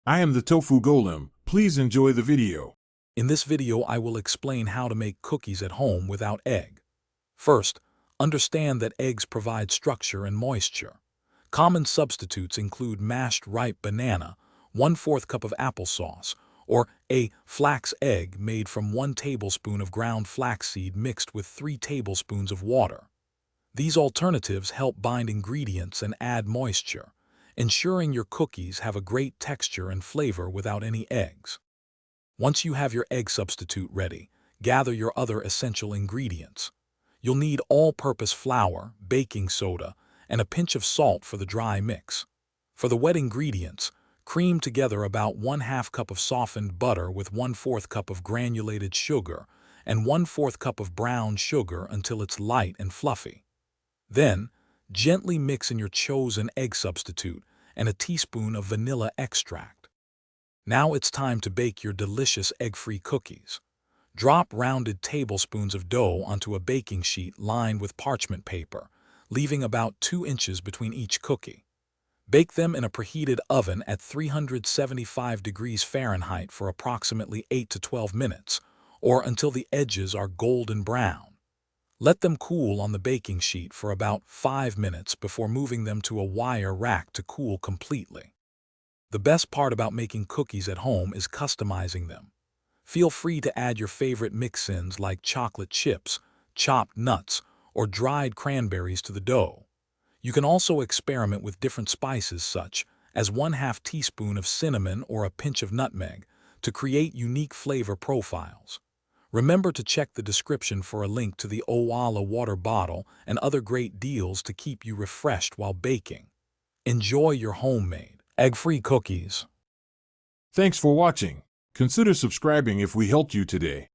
I am the Tofu Golem. Please enjoy the video. In this video, I will explain how to make cookies at home without egg. First, understand that eggs provide structure and moisture. Common substitutes include mashed ripe banana, 1/4 cup of applesauce, or a flax egg made from 1 tablespoon of ground flaxseed mixed with 3 tablespoons of water. These alternatives help bind ingredients and add moisture, ensuring your cookies have a great texture and flavor without any eggs. Once you have your egg substitute ready, gather your other essential ingredients. You'll need all-purpose flour, baking soda, and a pinch of salt for the dry mix. For the wet ingredients, cream together about 1/2 cup of softened butter with 1/4 cup of granulated sugar and 1/4 cup of brown sugar until it's light and fluffy. Then, gently mix in your chosen egg substitute and a teaspoon of vanilla extract. Now it's time to bake your delicious egg-free cookies. Drop rounded tablespoons of dough onto a baking sheet lined with parchment paper, leaving about 2 inches between each cookie. Bake them in a preheated oven at 375 degrees Fahrenheit for approximately 8 to 12 minutes, or until the edges are golden brown. Let them cool on the baking sheet for about 5 minutes before moving them to a wire rack to cool completely. The best part about making cookies at home is customizing them. Feel free to add your favorite mix-ins like chocolate chips, chopped nuts, or dried cranberries to the dough. You can also experiment with different spices such as 1/2 teaspoon of cinnamon or a pinch of nutmeg to create unique flavor profiles. Remember to check the description for a link to the Owala water bottle and other great deals to keep you refreshed while baking. Enjoy your homemade, egg-free cookies. Thanks for watching. Consider subscribing if we helped you today.